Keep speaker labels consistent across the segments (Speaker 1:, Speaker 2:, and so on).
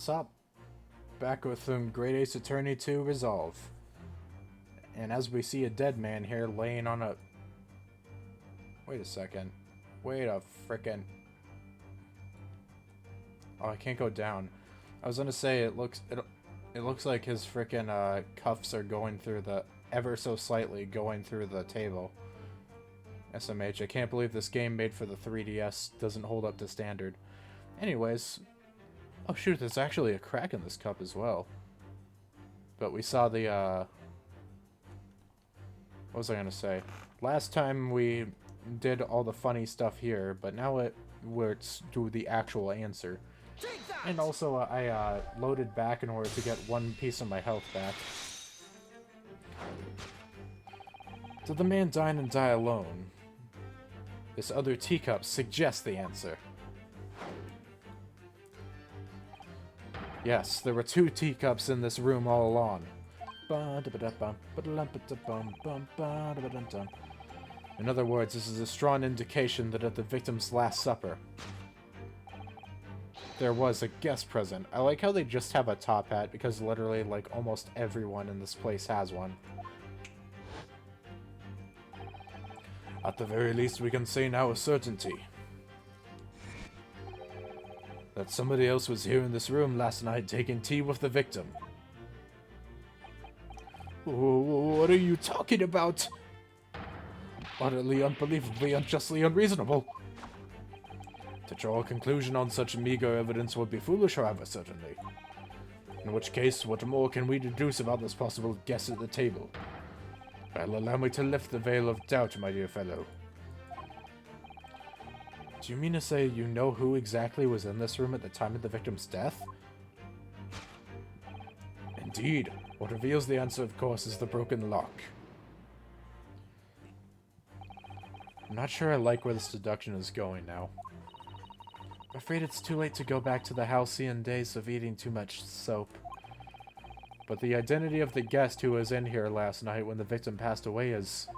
Speaker 1: Sup? Back with some Great Ace Attorney 2 Resolve. And as we see a dead man here laying on a... Wait a second. Wait a frickin'... Oh, I can't go down. I was gonna say it looks like his frickin' cuffs are going through the... ever so slightly going through the table. SMH, I can't believe this game made for the 3DS doesn't hold up to standard. Anyways... Oh shoot, there's actually a crack in this cup as well. But we saw the, what was I gonna say? Last time we did all the funny stuff here, but now let's do the actual answer. And also, I loaded back in order to get one piece of my health back. Did the man dine and die alone? This other teacup suggests the answer. Yes, there were two teacups in this room all along. In other words, this is a strong indication that at the victim's Last Supper, there was a guest present. I like how they just have a top hat, because literally, like, almost everyone in this place has one. At the very least, we can say now with certainty that somebody else was here in this room last night taking tea with the victim. What are you talking about? Utterly, unbelievably, unjustly unreasonable. To draw a conclusion on such meager evidence would be foolish, however, certainly. In which case, what more can we deduce about this possible guest at the table? Well, allow me to lift the veil of doubt, my dear fellow. Do you mean to say you know who exactly was in this room at the time of the victim's death? Indeed. What reveals the answer, of course, is the broken lock. I'm not sure I like where this deduction is going now. I'm afraid it's too late to go back to the halcyon days of eating too much soap. But the identity of the guest who was in here last night when the victim passed away is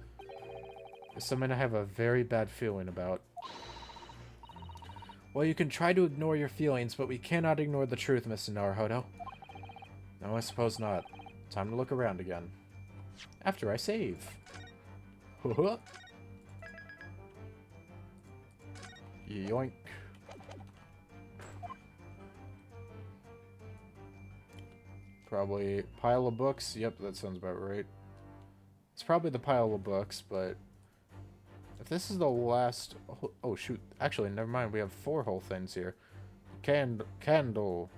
Speaker 1: something I have a very bad feeling about. Well, you can try to ignore your feelings, but we cannot ignore the truth, Mr. Naruhodo. No, I suppose not. Time to look around again. After I save. Yoink. Probably pile of books. Yep, that sounds about right. It's probably the pile of books, but if this is the last... Oh, shoot. Actually, never mind. We have 4 whole things here. Candle.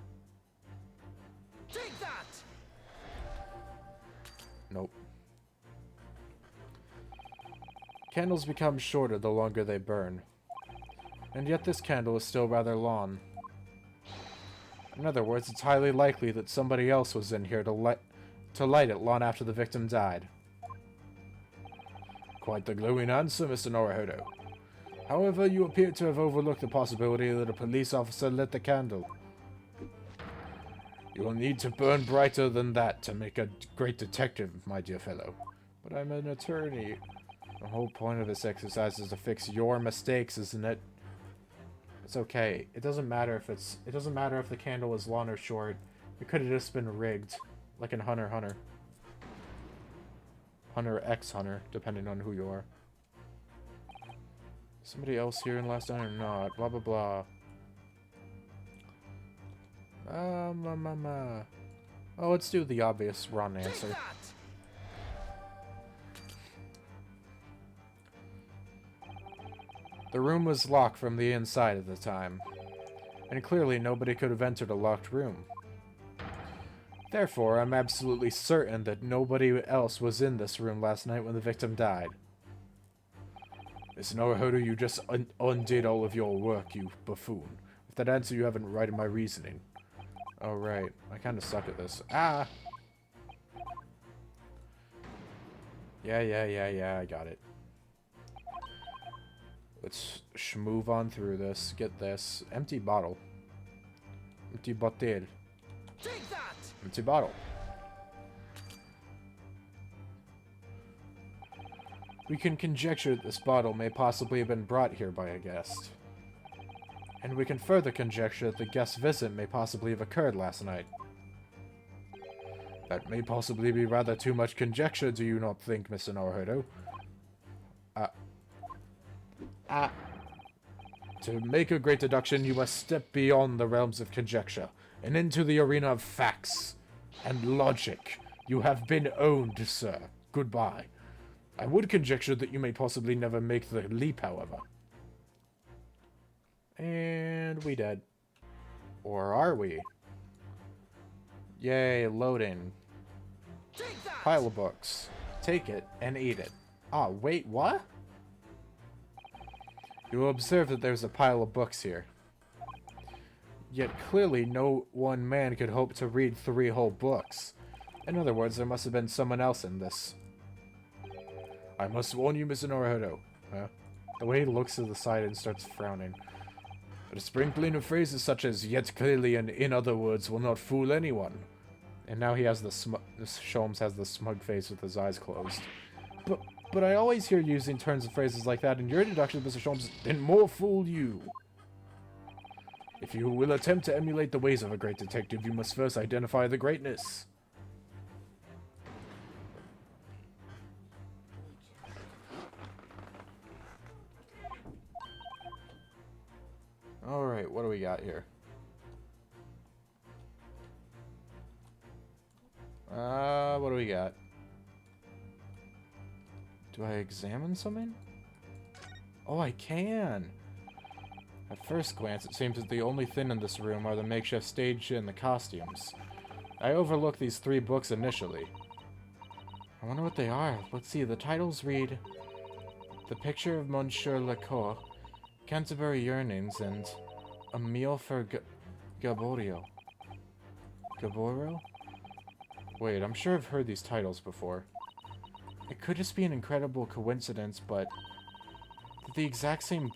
Speaker 2: Take that!
Speaker 1: Nope. Candles become shorter the longer they burn. And yet this candle is still rather long. In other words, it's highly likely that somebody else was in here to light it long after the victim died. Quite the glowing answer, Mr. Naruhodo. However, you appear to have overlooked the possibility that a police officer lit the candle. You will need to burn brighter than that to make a great detective, my dear fellow. But I'm an attorney. The whole point of this exercise is to fix your mistakes, isn't it? It's okay. It doesn't matter if the candle is long or short. It could have just been rigged, like in Hunter x Hunter. Hunter x Hunter, depending on who you are. Somebody else here in last night or not? Blah blah blah. Oh, let's do the obvious wrong answer. The room was locked from the inside at the time, and clearly nobody could have entered a locked room. Therefore, I'm absolutely certain that nobody else was in this room last night when the victim died. Mr. Naruhodo, you just undid all of your work, you buffoon. With that answer, you haven't righted my reasoning. Oh, right. I kind of suck at this. Ah! Yeah, I got it. Let's move on through this. Get this. Empty bottle. Empty bottle.
Speaker 2: Take that!
Speaker 1: Empty bottle. We can conjecture that this bottle may possibly have been brought here by a guest. And we can further conjecture that the guest's visit may possibly have occurred last night. That may possibly be rather too much conjecture, do you not think, Mr. Naruhodo? To make a great deduction, you must step beyond the realms of conjecture, and into the arena of facts and logic. You have been owned, sir. Goodbye. I would conjecture that you may possibly never make the leap, however. And we dead. Or are we? Yay, loading. Pile of books. Take it and eat it. Ah, wait, what? You will observe that there's a pile of books here. Yet clearly no one man could hope to read 3 whole books. In other words, there must have been someone else in this. I must warn you, Mr. Naruhodo. The way he looks to the side and starts frowning. But a sprinkling of phrases such as, yet clearly and in other words, will not fool anyone. And now he has Sholmes has the smug face with his eyes closed. But I always hear you using terms and phrases like that in your introduction, Mr. Sholmes, didn't more fool you. If you will attempt to emulate the ways of a great detective, you must first identify the greatness. Alright, what do we got here? What do we got? Do I examine something? Oh, I can! At first glance, it seems that the only thing in this room are the makeshift stage and the costumes. I overlooked these 3 books initially. I wonder what they are. Let's see, the titles read... The Picture of Monsieur Lecour, Canterbury Yearnings, and A Meal for Gaborio. Gaborio? Wait, I'm sure I've heard these titles before. It could just be an incredible coincidence, but... the exact same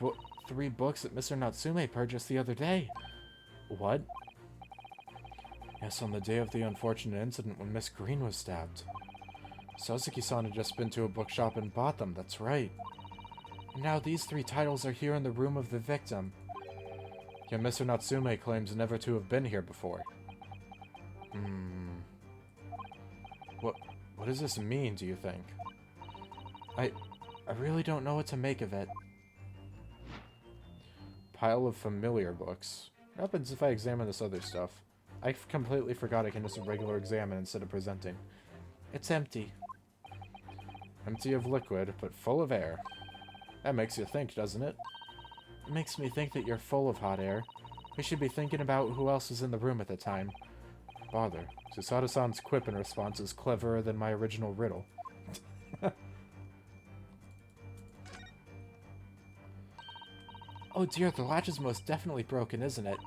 Speaker 1: 3 books that Mr. Natsume purchased the other day. What? Yes, on the day of the unfortunate incident when Miss Green was stabbed. Suzuki-san had just been to a bookshop and bought them, that's right. And now these 3 titles are here in the room of the victim. Yet Mr. Natsume claims never to have been here before. What does this mean, do you think? I really don't know what to make of it. Pile of familiar books. What happens if I examine this other stuff? I completely forgot I can just regular examine instead of presenting. It's empty. Empty of liquid, but full of air. That makes you think, doesn't it? It makes me think that you're full of hot air. We should be thinking about who else was in the room at the time. Bother. Susato-san's quip in response is cleverer than my original riddle. Oh dear, the latch is most definitely broken, isn't it?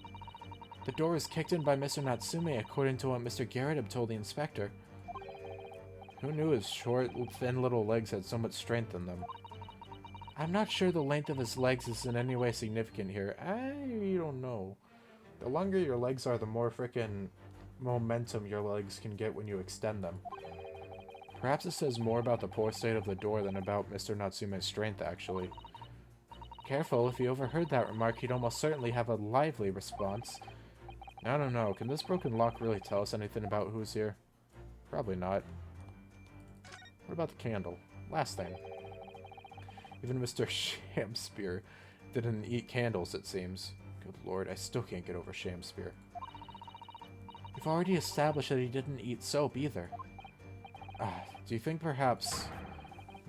Speaker 1: The door was kicked in by Mr. Natsume, according to what Mr. Garrett had told the inspector. Who knew his short, thin little legs had so much strength in them? I'm not sure the length of his legs is in any way significant here. I don't know. The longer your legs are, the more frickin' momentum your legs can get when you extend them. Perhaps it says more about the poor state of the door than about Mr. Natsume's strength, actually. Careful, if he overheard that remark, he'd almost certainly have a lively response. I don't know, can this broken lock really tell us anything about who's here? Probably not. What about the candle? Last thing. Even Mr. Shamspear didn't eat candles, it seems. Good lord, I still can't get over Shamspear. We've already established that he didn't eat soap, either. Do you think perhaps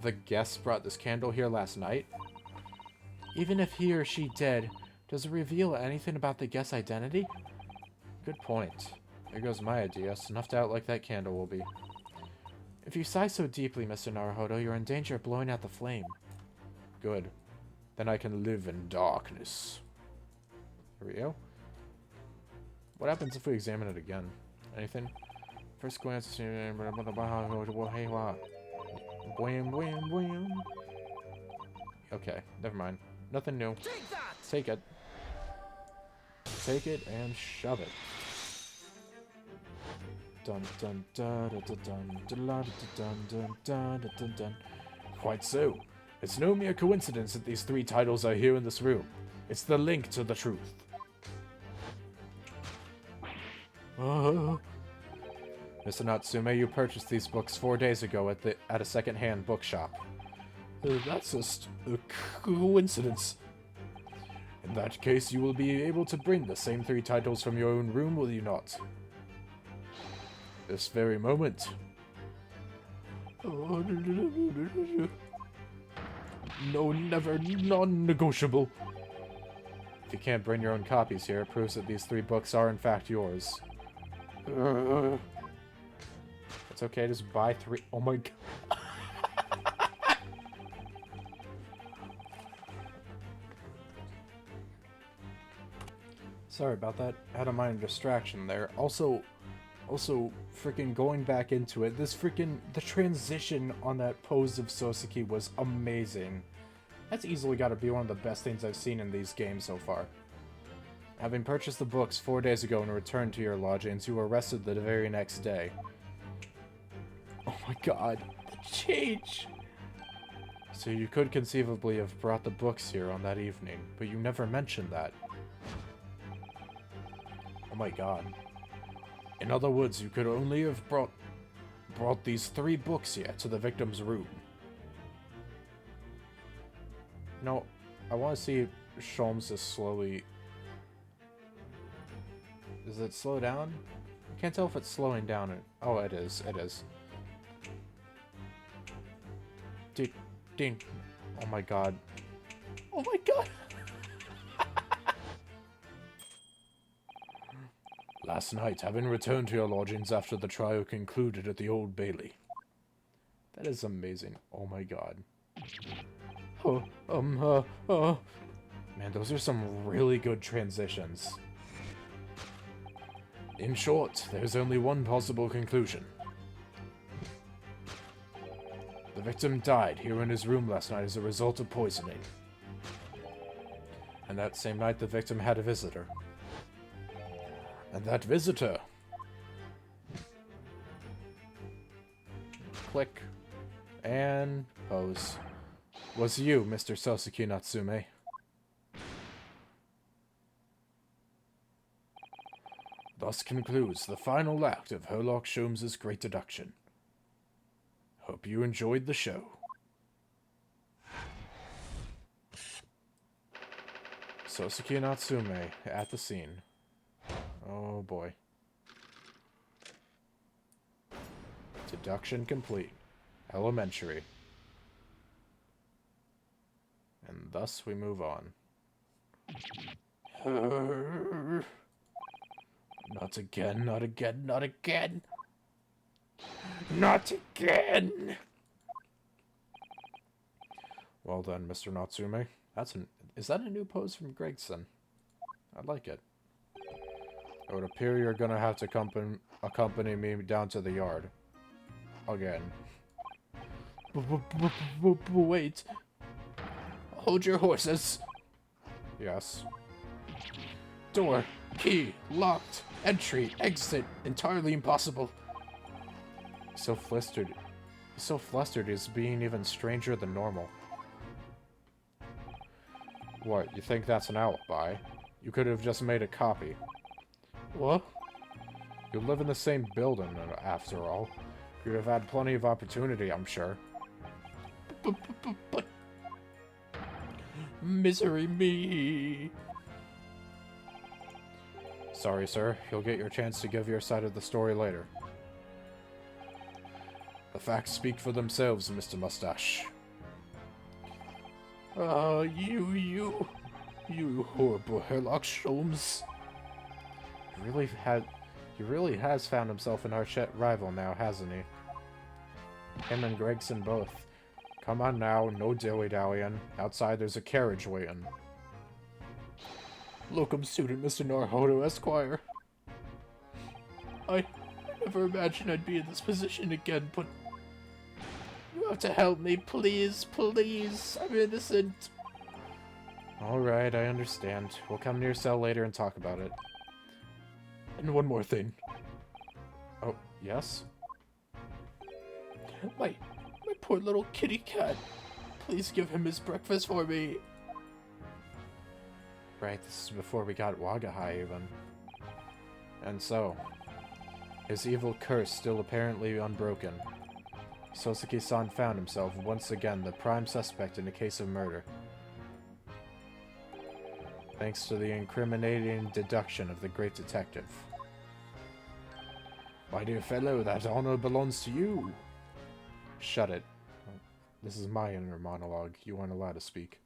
Speaker 1: the guests brought this candle here last night? Even if he or she did, does it reveal anything about the guest's identity? Good point. There goes my idea. Snuffed out like that candle will be. If you sigh so deeply, Mr. Naruhodo, you're in danger of blowing out the flame. Good. Then I can live in darkness. Here we go. What happens if we examine it again? Anything? First glance... Okay, never mind. Nothing new. Take it. Take it and shove it. Dun dun dun dun dun dun dun dun dun dun dun. Quite so. It's no mere coincidence that these 3 titles are here in this room. It's the link to the truth. Mr. Natsume, you purchased these books 4 days ago at a second-hand bookshop. That's just a coincidence. In that case, you will be able to bring the same 3 titles from your own room, will you not? This very moment. No, never, non-negotiable. If you can't bring your own copies here, it proves that these 3 books are in fact yours. It's okay, just buy 3. Oh my god. Sorry about that. Had a minor distraction there. Also, freaking going back into it, the transition on that pose of Soseki was amazing. That's easily got to be one of the best things I've seen in these games so far. Having purchased the books 4 days ago and returned to your lodgings, you were arrested the very next day. Oh my god, the change! So you could conceivably have brought the books here on that evening, but you never mentioned that. Oh my god. In other words, you could only have brought these 3 books here to the victim's room. No, I want to see Sholmes just slowly... Does it slow down? I can't tell if it's slowing down. Oh, it is. It is. Ding. Oh my god. Oh my god! Last night, having returned to your lodgings after the trial concluded at the Old Bailey. That is amazing. Oh my god. Man, those are some really good transitions. In short, there's only one possible conclusion. The victim died here in his room last night as a result of poisoning. And that same night, the victim had a visitor. And that visitor... Click. And pose. Was you, Mr. Soseki Natsume. Thus concludes the final act of Herlock Sholmes' great deduction. Hope you enjoyed the show. Soseki Natsume at the scene. Oh boy. Deduction complete. Elementary. And thus we move on. Not again, not again, not again! Not again! Well then, Mr. Natsume. Is that a new pose from Gregson? I like it. It would appear you're gonna have to accompany me down to the yard. Again. Wait. Hold your horses. Yes. Door. Key. Locked. Entry. Exit. Entirely impossible. So flustered. He's so flustered he's being even stranger than normal. What, you think that's an alibi? You could have just made a copy. What? You live in the same building, after all. You'd have had plenty of opportunity, I'm sure. But... Misery me! Sorry, sir. You'll get your chance to give your side of the story later. The facts speak for themselves, Mr. Mustache. You horrible Herlock Sholmes. He really has found himself an arch rival now, hasn't he? Him and Gregson both. Come on now, no dilly-dallying. Outside there's a carriage waiting. Locum student, Mr. Naruhodo, Esquire. I never imagined I'd be in this position again, but... You have to help me, please, please. I'm innocent. Alright, I understand. We'll come to your cell later and talk about it. And one more thing. Oh, yes? My poor little kitty cat. Please give him his breakfast for me. Right, this is before we got Wagahai even. And so, his evil curse still apparently unbroken. Soseki-san found himself once again the prime suspect in a case of murder. Thanks to the incriminating deduction of the great detective. My dear fellow, that honor belongs to you. Shut it. This is my inner monologue. You aren't allowed to speak.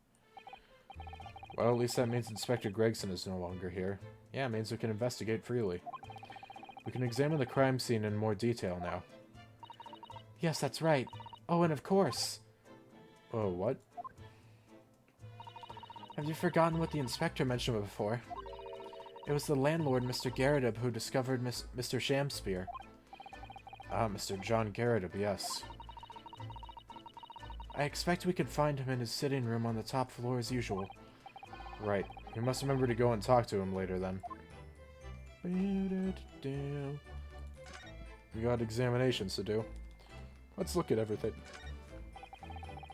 Speaker 1: Well, at least that means Inspector Gregson is no longer here. Yeah, it means we can investigate freely. We can examine the crime scene in more detail now. Yes, that's right. Oh, and of course. Oh, what? Have you forgotten what the inspector mentioned before? It was the landlord, Mr. Garrideb, who discovered Mr. Shamspear. Ah, Mr. John Garrideb, yes. I expect we could find him in his sitting room on the top floor as usual. Right. We must remember to go and talk to him later, then. We got examinations to do. Let's look at everything.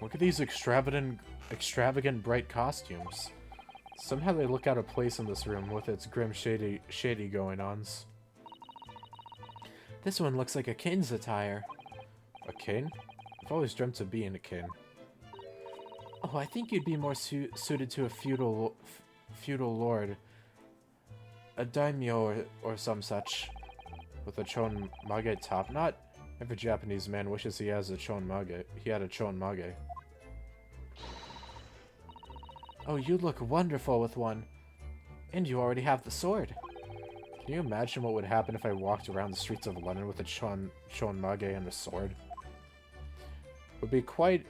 Speaker 1: Look at these extravagant bright costumes. Somehow they look out of place in this room with its grim shady going-ons. This one looks like a king's attire. A king? I've always dreamt of being a king. Oh, I think you'd be more suited to a feudal lord. A daimyo or some such. With a chonmage top. Not every Japanese man wishes he has a chonmage. He had a chonmage. Oh, you look wonderful with one. And you already have the sword. Can you imagine what would happen if I walked around the streets of London with a chonmage and a sword? Would be quite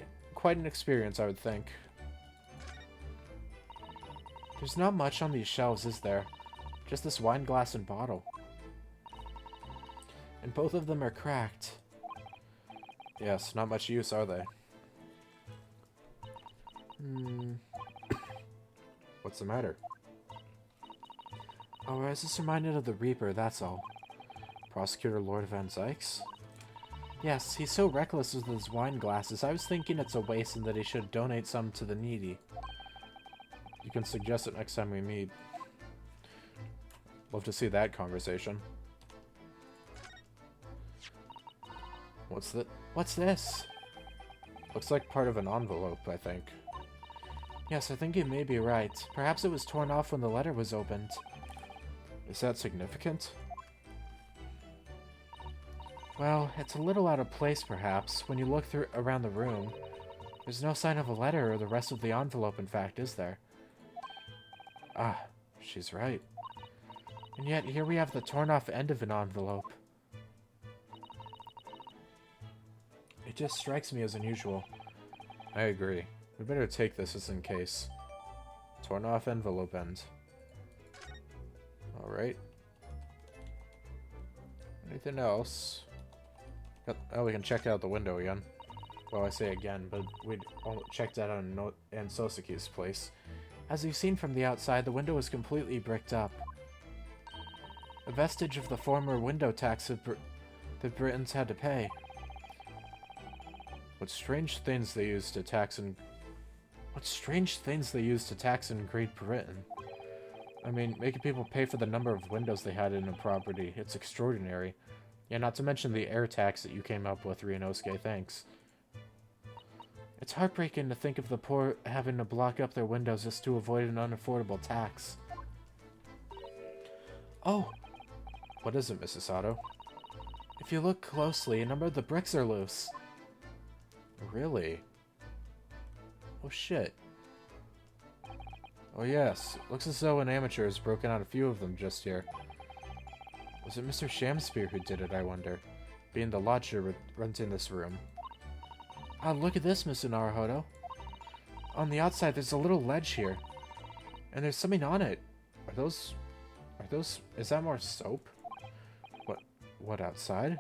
Speaker 1: an experience, I would think. There's not much on these shelves, is there? Just this wine glass and bottle. And both of them are cracked. Yes, not much use, are they? What's the matter? Oh, I was just reminded of the Reaper, that's all. Prosecutor Lord Van Zykes? Yes, he's so reckless with his wine glasses. I was thinking it's a waste and that he should donate some to the needy. You can suggest it next time we meet. Love to see that conversation. What's this? Looks like part of an envelope, I think. Yes, I think you may be right. Perhaps it was torn off when the letter was opened. Is that significant? Well, it's a little out of place, perhaps. When you look around the room, there's no sign of a letter or the rest of the envelope, in fact, is there? Ah, she's right. And yet, here we have the torn-off end of an envelope. It just strikes me as unusual. I agree. We better take this just in case. Torn-off envelope end. Alright. Anything else? Oh, we can check out the window again. Well, I say again, but we checked that out in Soseki's place. As you've seen from the outside, the window is completely bricked up. A vestige of the former window tax that Britons had to pay. What strange things they used to tax in Great Britain. I mean, making people pay for the number of windows they had in a property. It's extraordinary. Yeah, not to mention the air tax that you came up with, Ryunosuke, thanks. It's heartbreaking to think of the poor having to block up their windows just to avoid an unaffordable tax. Oh! What is it, Mrs. Sato? If you look closely, a number of the bricks are loose. Really? Oh shit. Oh yes, looks as though an amateur has broken out a few of them just here. Was it Mr. Shamspear who did it, I wonder? Being the lodger renting this room. Ah, look at this, Mr. Naruhodo. On the outside, there's a little ledge here. And there's something on it. Is that more soap? What outside?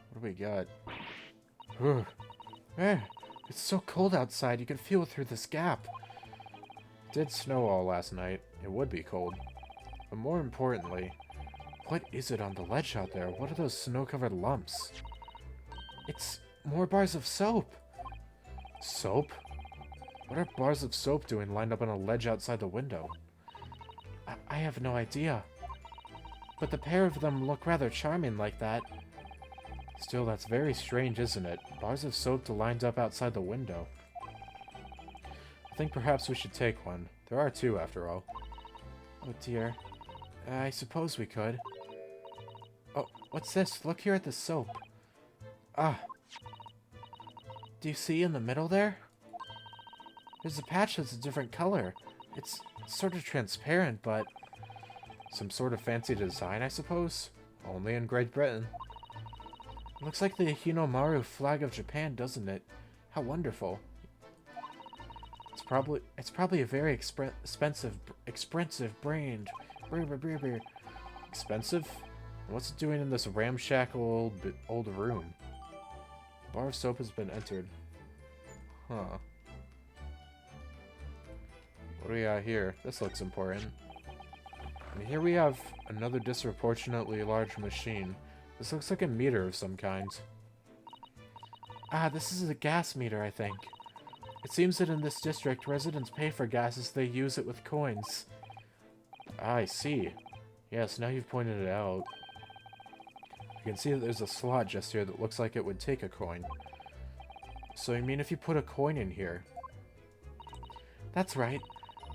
Speaker 1: What do we got? Ugh. It's so cold outside, you can feel it through this gap. It did snow all last night. It would be cold. But more importantly, what is it on the ledge out there? What are those snow-covered lumps? It's more bars of soap. Soap? What are bars of soap doing lined up on a ledge outside the window? I have no idea. But the pair of them look rather charming like that. Still, that's very strange, isn't it? Bars of soap lined up outside the window. I think perhaps we should take one. There are two, after all. Oh dear. I suppose we could. Oh, what's this? Look here at the soap. Ah. Do you see in the middle there? There's a patch that's a different color. It's sort of transparent, but... some sort of fancy design, I suppose? Only in Great Britain. It looks like the Hinomaru flag of Japan, doesn't it? How wonderful. It's probably a very expensive brand. Expensive? What's it doing in this ramshackle old room? Bar of soap has been entered. Huh. What do we got here? This looks important. And here we have another disproportionately large machine. This looks like a meter of some kind. Ah, this is a gas meter, I think. It seems that in this district, residents pay for gas as they use it with coins. Ah, I see. Yes, now you've pointed it out. You can see that there's a slot just here that looks like it would take a coin. So you mean if you put a coin in here? That's right.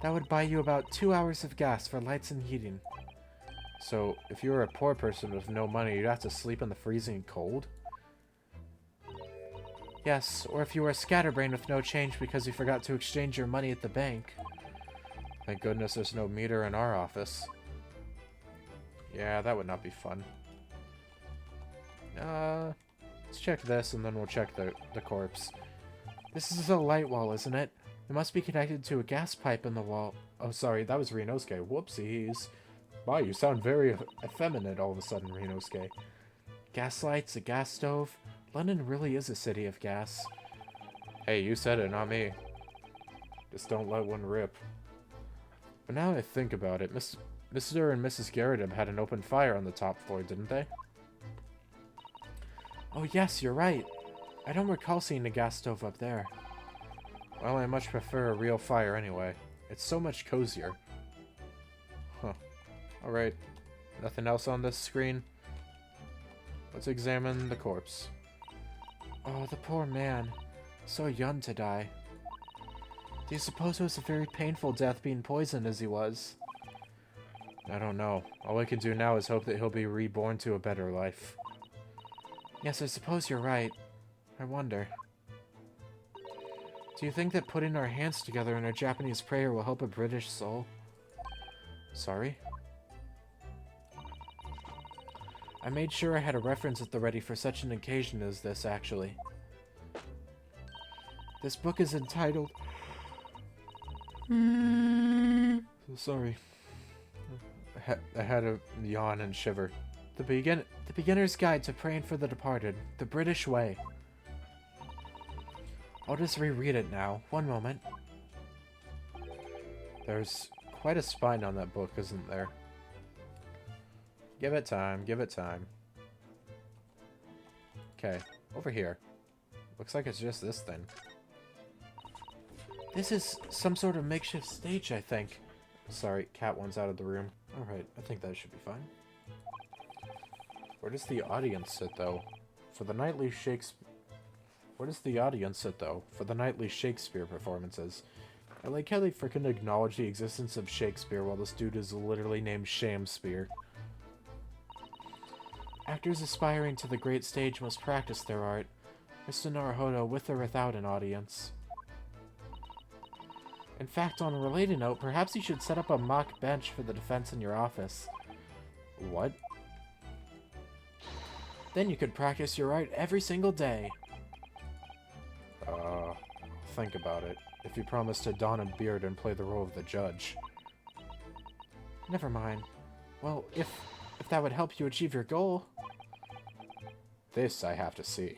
Speaker 1: That would buy you about 2 hours of gas for lights and heating. So, if you were a poor person with no money, you'd have to sleep in the freezing cold? Yes, or if you were a scatterbrain with no change because you forgot to exchange your money at the bank. Thank goodness there's no meter in our office. Yeah, that would not be fun. Let's check this and then we'll check the corpse. This is a light wall, isn't it? It must be connected to a gas pipe in the wall. Oh, sorry, that was Rinosuke. Whoopsies. Wow, you sound very effeminate all of a sudden, Rinosuke. Gas lights, a gas stove. London really is a city of gas. Hey, you said it, not me. Just don't let one rip. But now I think about it, Mr. and Mrs. Garrett had an open fire on the top floor, didn't they? Oh yes, you're right. I don't recall seeing a gas stove up there. Well, I much prefer a real fire anyway. It's so much cozier. Huh. Alright. Nothing else on this screen? Let's examine the corpse. Oh, the poor man. So young to die. Do you suppose it was a very painful death being poisoned as he was? I don't know. All I can do now is hope that he'll be reborn to a better life. Yes, I suppose you're right. I wonder. Do you think that putting our hands together in a Japanese prayer will help a British soul? Sorry? I made sure I had a reference at the ready for such an occasion as this, actually. This book is entitled... Sorry. I had a yawn and shiver. The Beginner's Guide to Praying for the Departed. The British Way. I'll just reread it now. One moment. There's quite a spine on that book, isn't there? Give it time, give it time. Okay, over here. Looks like it's just this thing. This is some sort of makeshift stage, I think. Sorry, Cat One's out of the room. Alright, I think that should be fine. Where does the audience sit, though? For the nightly Shakespeare... Where does the audience sit, though? For the nightly Shakespeare performances. I like how they frickin' acknowledge the existence of Shakespeare while this dude is literally named Shamspeare. Actors aspiring to the great stage must practice their art. Mr. Naruhodo, with or without an audience. In fact, on a related note, perhaps you should set up a mock bench for the defense in your office. What? Then you could practice your art every single day. Think about it. If you promise to don a beard and play the role of the judge. Never mind. Well, if that would help you achieve your goal. This I have to see.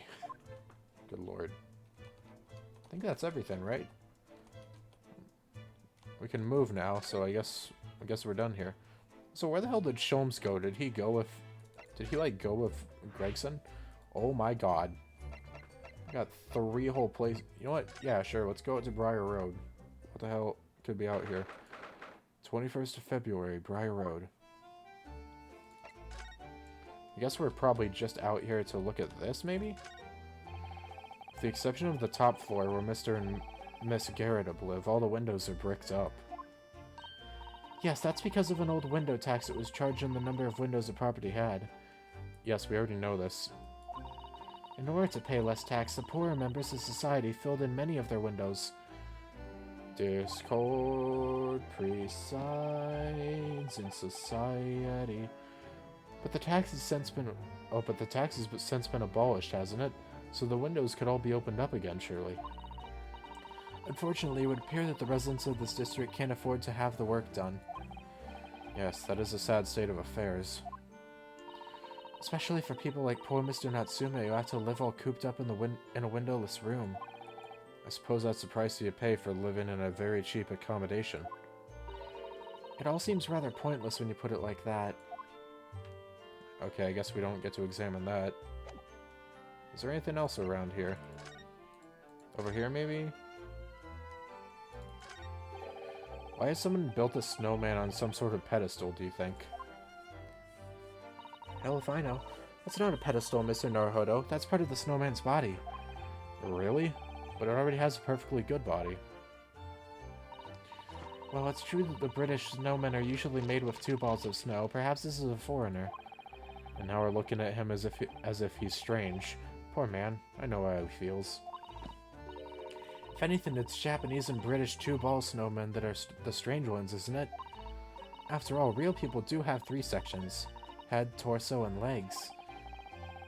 Speaker 1: Good lord. I think that's everything, right? We can move now, so I guess we're done here. So where the hell did Sholmes go? Did he like go with Gregson? Oh my god. Got 3 whole places. You know what? Yeah, sure. Let's go to Briar Road. What the hell could be out here? 21st of February, Briar Road. I guess we're probably just out here to look at this, maybe? With the exception of the top floor where Mr. and Miss Garrett live, all the windows are bricked up. Yes, that's because of an old window tax that was charged on the number of windows the property had. Yes, we already know this. In order to pay less tax, the poorer members of society filled in many of their windows. Discord presides in society. But the tax has since been abolished, hasn't it? So the windows could all be opened up again, surely. Unfortunately, it would appear that the residents of this district can't afford to have the work done. Yes, that is a sad state of affairs. Especially for people like poor Mr. Natsume who have to live all cooped up in a windowless room. I suppose that's the price you pay for living in a very cheap accommodation. It all seems rather pointless when you put it like that. Okay, I guess we don't get to examine that. Is there anything else around here? Over here, maybe? Why has someone built a snowman on some sort of pedestal, do you think? Hell if I know. That's not a pedestal, Mr. Naruhodo. That's part of the snowman's body. Really? But it already has a perfectly good body. Well, it's true that the British snowmen are usually made with 2 balls of snow. Perhaps this is a foreigner. And now we're looking at him as if he's strange. Poor man. I know how he feels. If anything, it's Japanese and British 2-ball snowmen that are the strange ones, isn't it? After all, real people do have 3 sections. Head, torso, and legs.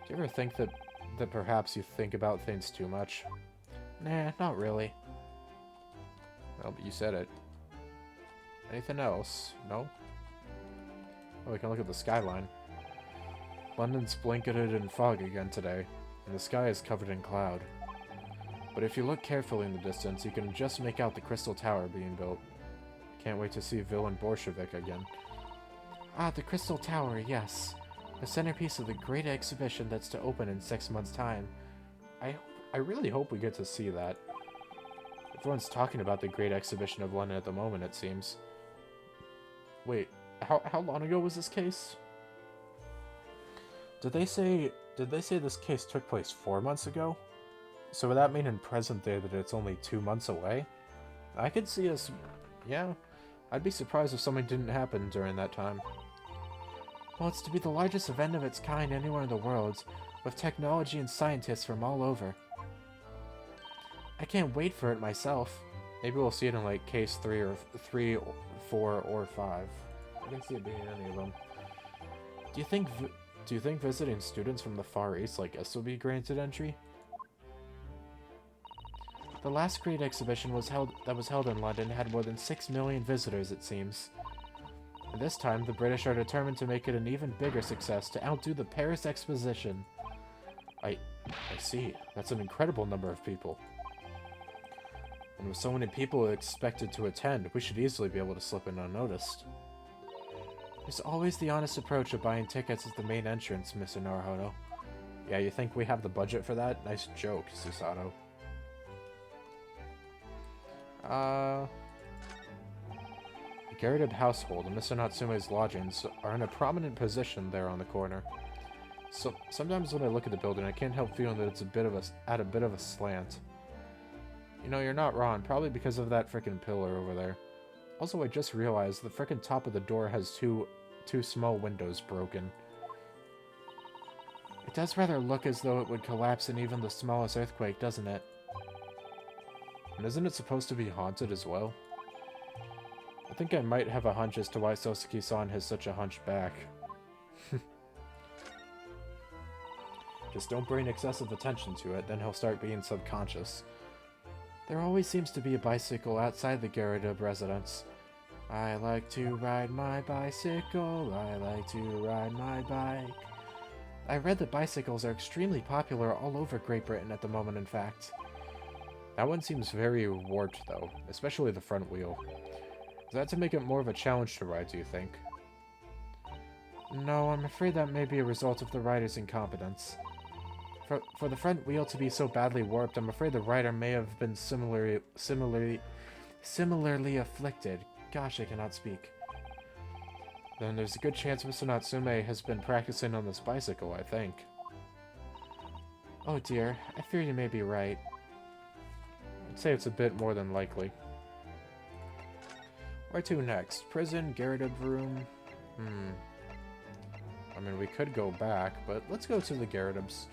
Speaker 1: Do you ever think that perhaps you think about things too much? Nah, not really. Well, but you said it. Anything else? No? Oh, we can look at the skyline. London's blanketed in fog again today, and the sky is covered in cloud. But if you look carefully in the distance, you can just make out the Crystal Tower being built. Can't wait to see Villain Bolshevik again. Ah, the Crystal Tower, yes. The centerpiece of the great exhibition that's to open in 6 months' time. I really hope we get to see that. Everyone's talking about the great exhibition of London at the moment, it seems. Wait, how long ago was this case? Did they say this case took place 4 months ago? So would that mean in present day that it's only 2 months away? I could see us... yeah. I'd be surprised if something didn't happen during that time. Well, it's to be the largest event of its kind anywhere in the world, with technology and scientists from all over. I can't wait for it myself. Maybe we'll see it in like case 3, 4, or 5. I can see it being any of them. Do you think visiting students from the Far East like us will be granted entry? The last great exhibition that was held in London had more than 6 million visitors, it seems. And this time, the British are determined to make it an even bigger success to outdo the Paris Exposition. I see. That's an incredible number of people. And with so many people expected to attend, we should easily be able to slip in unnoticed. There's always the honest approach of buying tickets at the main entrance, Mr. Naruhodo. Yeah, you think we have the budget for that? Nice joke, Susato. The Garrett household and Mr. Natsume's lodgings are in a prominent position there on the corner. So sometimes when I look at the building, I can't help feeling that it's at a bit of a slant. You know, you're not wrong, probably because of that frickin' pillar over there. Also, I just realized the frickin' top of the door has two small windows broken. It does rather look as though it would collapse in even the smallest earthquake, doesn't it? And isn't it supposed to be haunted as well? I think I might have a hunch as to why Soseki-san has such a hunched back. Just don't bring excessive attention to it, then he'll start being subconscious. There always seems to be a bicycle outside the Garrett residence. I like to ride my bicycle, I like to ride my bike. I read that bicycles are extremely popular all over Great Britain at the moment, in fact. That one seems very warped, though, especially the front wheel. Is that to make it more of a challenge to ride, do you think? No, I'm afraid that may be a result of the rider's incompetence. For the front wheel to be so badly warped, I'm afraid the rider may have been similarly afflicted. Gosh, I cannot speak. Then there's a good chance Mr. Natsume has been practicing on this bicycle, I think. Oh dear, I fear you may be right. I'd say it's a bit more than likely. Where to next? Prison, Garrett room? I mean, we could go back, but let's go to the Garretubs.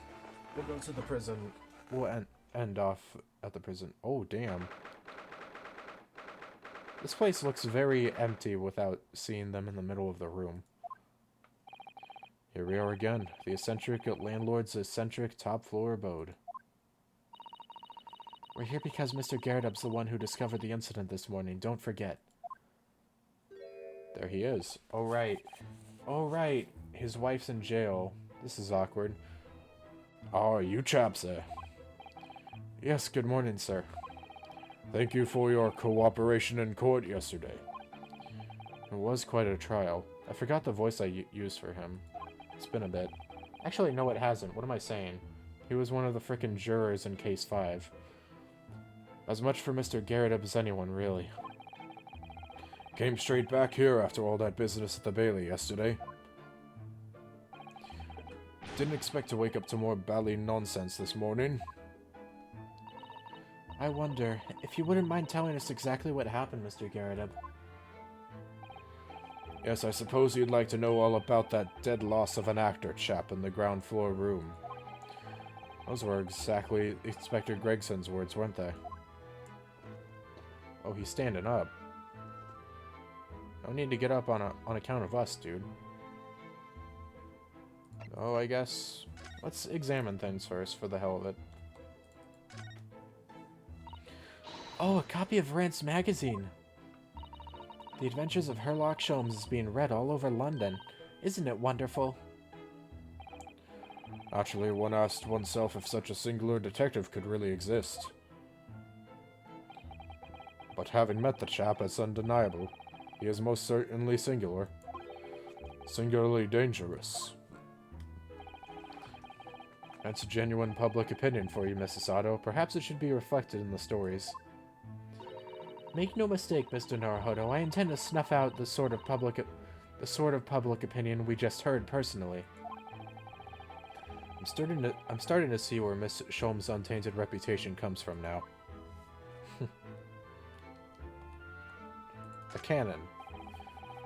Speaker 1: We'll go to the prison. We'll end off at the prison. Oh, damn. This place looks very empty without seeing them in the middle of the room. Here we are again. The eccentric landlord's eccentric top-floor abode. We're here because Mr. Garretub's the one who discovered the incident this morning. Don't forget. There he is. Oh, right. Oh, right. His wife's in jail. This is awkward. Oh, you chaps there. Yes, good morning, sir. Thank you for your cooperation in court yesterday. It was quite a trial. I forgot the voice I used for him. It's been a bit. Actually, no, it hasn't. What am I saying? He was one of the frickin' jurors in Case 5. As much for Mr. Garretup as anyone, really. Came straight back here after all that business at the Bailey yesterday. Didn't expect to wake up to more bally nonsense this morning. I wonder, if you wouldn't mind telling us exactly what happened, Mr. Garretup. Yes, I suppose you'd like to know all about that dead loss of an actor chap in the ground floor room. Those were exactly Inspector Gregson's words, weren't they? Oh, he's standing up. No need to get up on account of us, dude. Oh, I guess... Let's examine things first, for the hell of it. Oh, a copy of Rant's magazine! The Adventures of Sherlock Holmes is being read all over London. Isn't it wonderful? Naturally, one asked oneself if such a singular detective could really exist. But having met the chap, it's undeniable. He is most certainly singular. Singularly dangerous. That's a genuine public opinion for you, Mrs. Otto. Perhaps it should be reflected in the stories. Make no mistake, Mr. Naruhodo, I intend to snuff out the sort of public opinion we just heard personally. I'm starting to see where Miss Sholmes' untainted reputation comes from now. A cannon.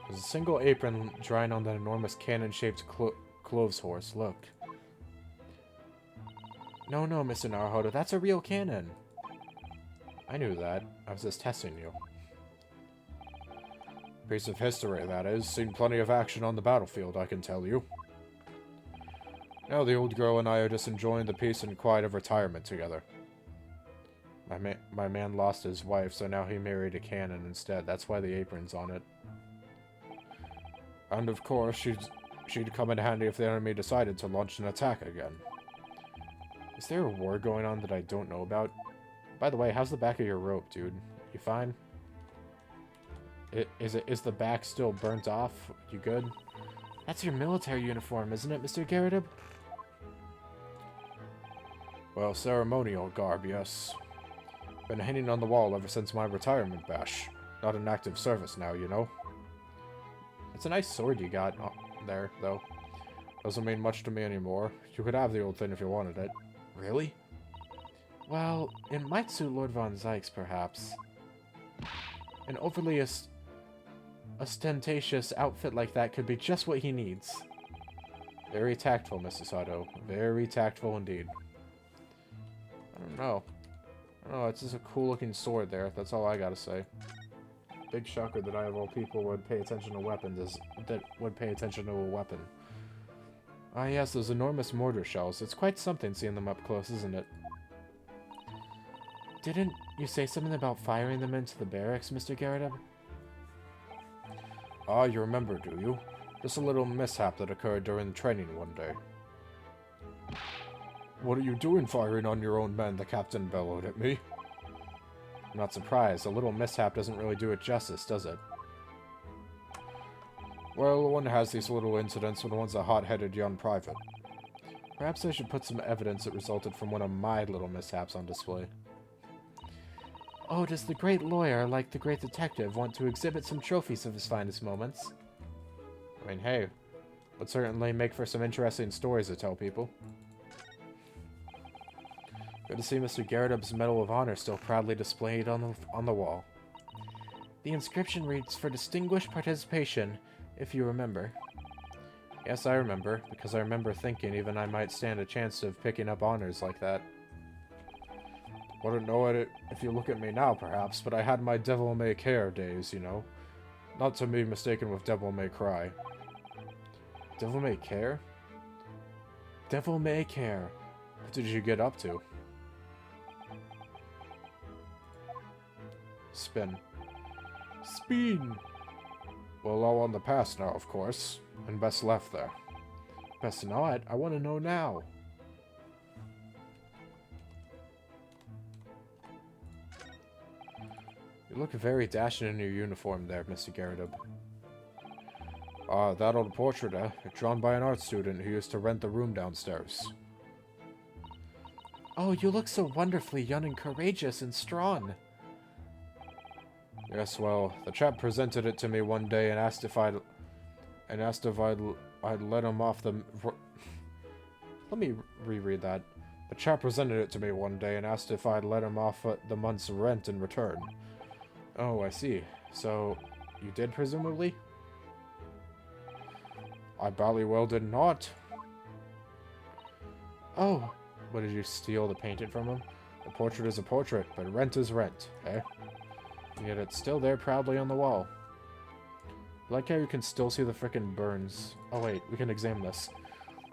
Speaker 1: There's a single apron drying on that enormous cannon-shaped clothes horse. Look. No, Mr. Naruhodo, that's a real cannon. I knew that. I was just testing you. Piece of history, that is. Seen plenty of action on the battlefield, I can tell you. Now the old girl and I are just enjoying the peace and quiet of retirement together. My man lost his wife, so now he married a cannon instead. That's why the apron's on it. And of course, she'd come in handy if the enemy decided to launch an attack again. Is there a war going on that I don't know about? By the way, how's the back of your rope, dude? You fine? Is the back still burnt off? You good? That's your military uniform, isn't it, Mr. Garretup? Well, ceremonial garb, yes. Been hanging on the wall ever since my retirement bash. Not in active service now, you know. It's a nice sword you got there, though. Doesn't mean much to me anymore. You could have the old thing if you wanted it. Really? Well, it might suit Lord Von Zykes, perhaps. An overly ostentatious outfit like that could be just what he needs. Very tactful, Mrs. Otto. Very tactful indeed. I don't know. It's just a cool-looking sword there. That's all I gotta say. Big shocker that I, of all people, would pay attention to weapons. Ah, yes, those enormous mortar shells. It's quite something seeing them up close, isn't it? Didn't you say something about firing them into the barracks, Mr. Garretup? Ah, you remember, do you? Just a little mishap that occurred during training one day. What are you doing firing on your own men? The captain bellowed at me. I'm not surprised. A little mishap doesn't really do it justice, does it? Well, one has these little incidents when one's a hot-headed young private. Perhaps I should put some evidence that resulted from one of my little mishaps on display. Oh, does the great lawyer, like the great detective, want to exhibit some trophies of his finest moments? I mean, hey, would certainly make for some interesting stories to tell people. Good to see Mr. Garridub's Medal of Honor still proudly displayed on the wall. The inscription reads, "For distinguished participation," if you remember. Yes, I remember, because I remember thinking even I might stand a chance of picking up honors like that. Wouldn't know it if you look at me now, perhaps, but I had my devil-may-care days, you know. Not to be mistaken with devil-may-cry. Devil-may-care? Devil-may-care. What did you get up to? Spin. Spin! Well, all on the past now, of course. And best left there. Best not? I want to know now. You look very dashing in your uniform there, Mr. Garridub. Ah, that old portrait, drawn by an art student who used to rent the room downstairs. Oh, you look so wonderfully young and courageous and strong. Yes, well, the chap presented it to me one day and asked if I'd let him off the... Let me reread that. The chap presented it to me one day and asked if I'd let him off the month's rent in return. Oh, I see. So, you did, presumably? I bally well did not. Oh, what, did you steal the painting from him? The portrait is a portrait, but rent is rent, eh? And yet it's still there proudly on the wall. I like how you can still see the frickin' burns. Oh wait, we can examine this.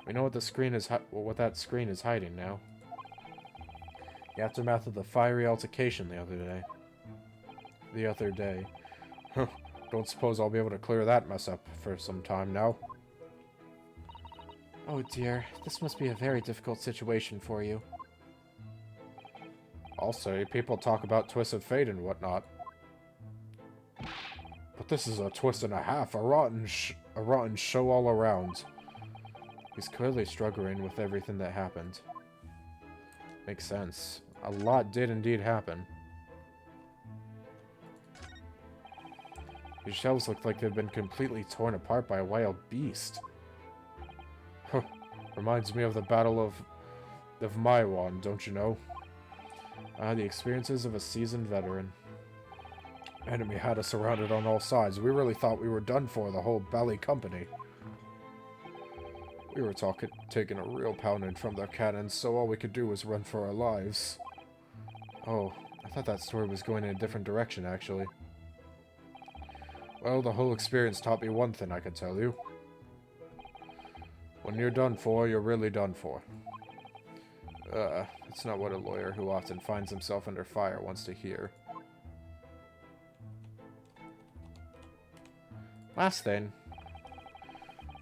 Speaker 1: We know what the screen is what that screen is hiding now. The aftermath of the fiery altercation the other day. Don't suppose I'll be able to clear that mess up for some time now. Oh dear, this must be a very difficult situation for you. I'll say, people talk about twists of fate and whatnot. But this is a twist and a half, a rotten show all around. He's clearly struggling with everything that happened. Makes sense. A lot did indeed happen. These shelves look like they've been completely torn apart by a wild beast. Huh. Reminds me of the Battle of Maiwan, don't you know? The experiences of a seasoned veteran. Enemy had us surrounded on all sides. We really thought we were done for, the whole Bally company. We were taking a real pounding from their cannons, so all we could do was run for our lives. Oh, I thought that story was going in a different direction, actually. Well, the whole experience taught me one thing, I can tell you. When you're done for, you're really done for. It's not what a lawyer who often finds himself under fire wants to hear. Last thing.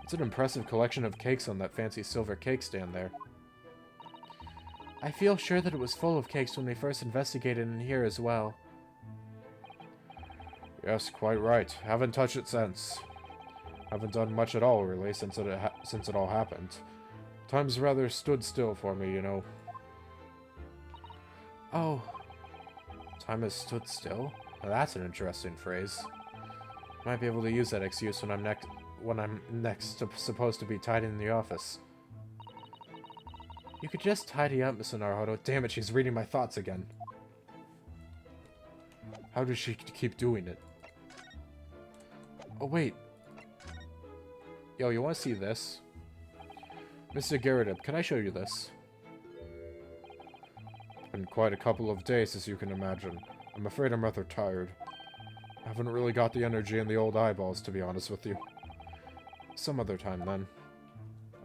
Speaker 1: It's an impressive collection of cakes on that fancy silver cake stand there. I feel sure that it was full of cakes when we first investigated in here as well. Yes, quite right. Haven't touched it since. Haven't done much at all, really, since it all happened. Time's rather stood still for me, you know. Oh. Time has stood still? Well, that's an interesting phrase. Might be able to use that excuse when I'm next supposed to be tidying the office. You could just tidy up, Mr. Naruto. Damn it, she's reading my thoughts again. How does she keep doing it? Oh, wait. Yo, you want to see this? Mr. Garridub, can I show you this? Been quite a couple of days, as you can imagine. I'm afraid I'm rather tired. I haven't really got the energy in the old eyeballs, to be honest with you. Some other time, then.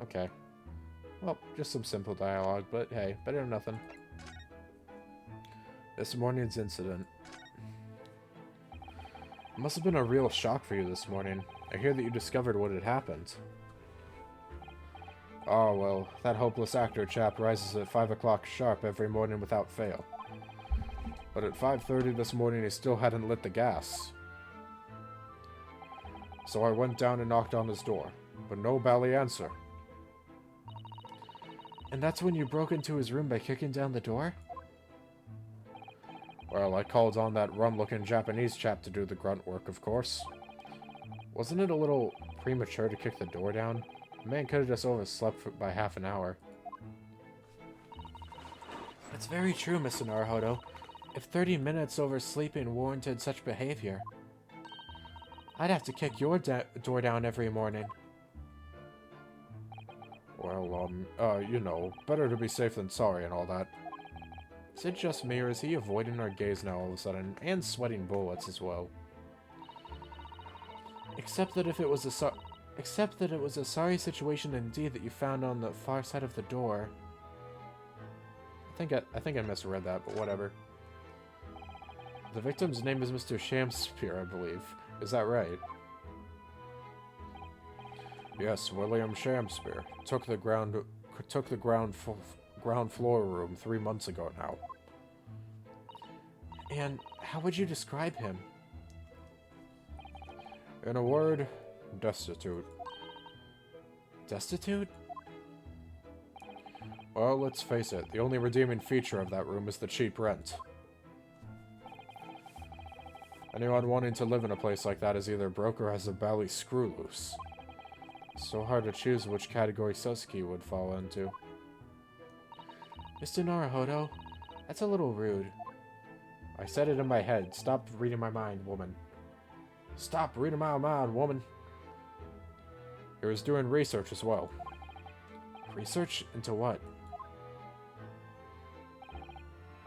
Speaker 1: Okay. Well, just some simple dialogue, but hey, better than nothing. This morning's incident. It must have been a real shock for you this morning. I hear that you discovered what had happened. Oh, well, that hopeless actor chap rises at 5 o'clock sharp every morning without fail. But at 5:30 this morning, he still hadn't lit the gas. So I went down and knocked on his door, but no bally answer. And that's when you broke into his room by kicking down the door? Well, I called on that rum-looking Japanese chap to do the grunt work, of course. Wasn't it a little premature to kick the door down? The man could have just overslept by half an hour. It's very true, Mr. Naruhodo. If 30 minutes oversleeping warranted such behavior, I'd have to kick your door down every morning. Well, you know, better to be safe than sorry and all that. Is it just me, or is he avoiding our gaze now all of a sudden, and sweating bullets as well? Except that it was a sorry situation indeed that you found on the far side of the door. I think I misread that, but whatever. The victim's name is Mr. Shamspear, I believe. Is that right? Yes, William Shamspear. Took the ground floor room 3 months ago now. And how would you describe him? In a word, destitute. Destitute? Well, let's face it, the only redeeming feature of that room is the cheap rent. Anyone wanting to live in a place like that is either broke or has a bally screw loose. It's so hard to choose which category Sasuke would fall into. Mr. Naruhodo, that's a little rude. I said it in my head. Stop reading my mind, woman. Stop reading my mind, woman. He was doing research as well. Research into what?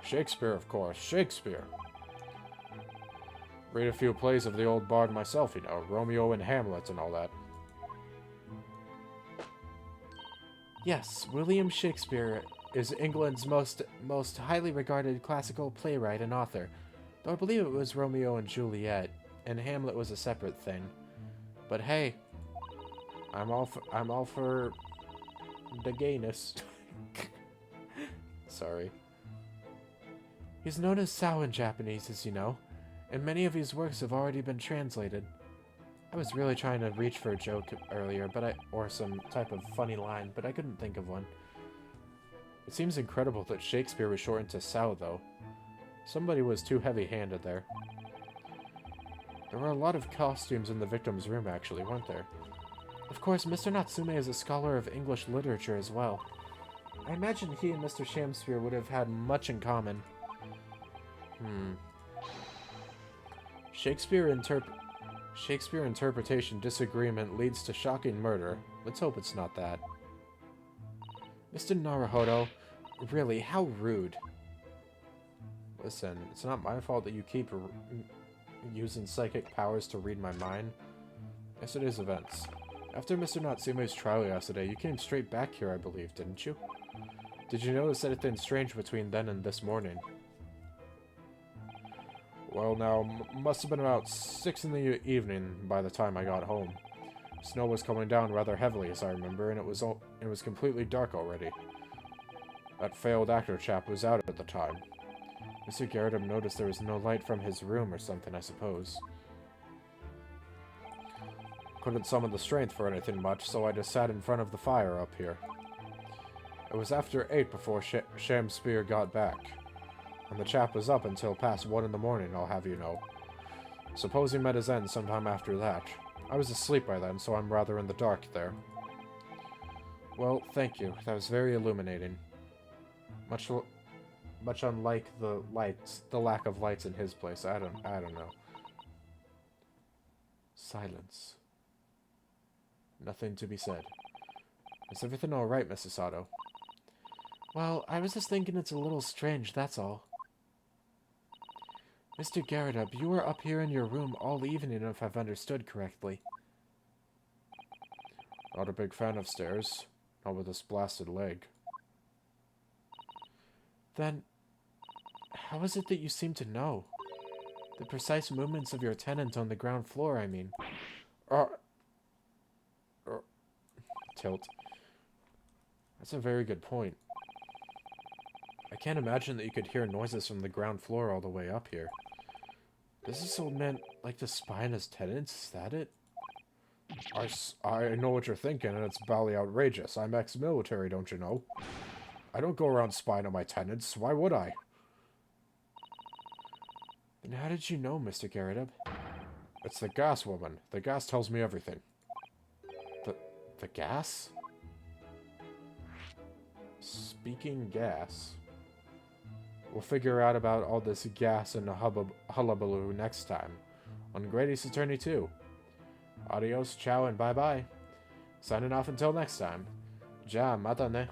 Speaker 1: Shakespeare, of course. Shakespeare. Read a few plays of the old bard myself, you know. Romeo and Hamlet and all that. Yes, William Shakespeare is England's most highly regarded classical playwright and author. Though I believe it was Romeo and Juliet, and Hamlet was a separate thing. But hey, I'm all for the gayness. Sorry. He's known as Sao in Japanese, as you know, and many of his works have already been translated. I was really trying to reach for a joke earlier, or some type of funny line, but I couldn't think of one. It seems incredible that Shakespeare was shortened to Sao, though. Somebody was too heavy-handed there. There were a lot of costumes in the victim's room, actually, weren't there? Of course, Mr. Natsume is a scholar of English literature as well. I imagine he and Mr. Shamspear would have had much in common. Shakespeare interpretation disagreement leads to shocking murder. Let's hope it's not that. Mr. Naruhodo, really, how rude. Listen, it's not my fault that you keep using psychic powers to read my mind. Yesterday's events. After Mr. Natsume's trial yesterday, you came straight back here, I believe, didn't you? Did you notice anything strange between then and this morning? Well, now, must have been about 6 in the evening by the time I got home. Snow was coming down rather heavily, as I remember, and it was completely dark already. That failed actor chap was out at the time. Mr. Garrett noticed there was no light from his room or something, I suppose. Couldn't summon the strength for anything much, so I just sat in front of the fire up here. It was after 8 before Shamspear got back. And the chap was up until past 1 in the morning, I'll have you know. Suppose he met his end sometime after that. I was asleep by then, so I'm rather in the dark there. Well, thank you. That was very illuminating. Much unlike the lack of lights in his place. I don't know. Silence. Nothing to be said. Is everything all right, Mrs. Sato? Well, I was just thinking it's a little strange, that's all. Mr. Garrett, you were up here in your room all evening, if I've understood correctly. Not a big fan of stairs. Not with this blasted leg. Then, how is it that you seem to know? The precise movements of your tenant on the ground floor, I mean. Tilt. That's a very good point. I can't imagine that you could hear noises from the ground floor all the way up here. Does this old man like to spy on his tenants? Is that it? I know what you're thinking, and it's bally outrageous. I'm ex-military, don't you know? I don't go around spying on my tenants. Why would I? Then how did you know, Mr. Garrett? It's the gas woman. The gas tells me everything. gas? Speaking gas. We'll figure out about all this gas and hullabaloo next time on Grady's Attorney 2. Adios, ciao, and bye-bye. Signing off until next time. Ja, mata ne.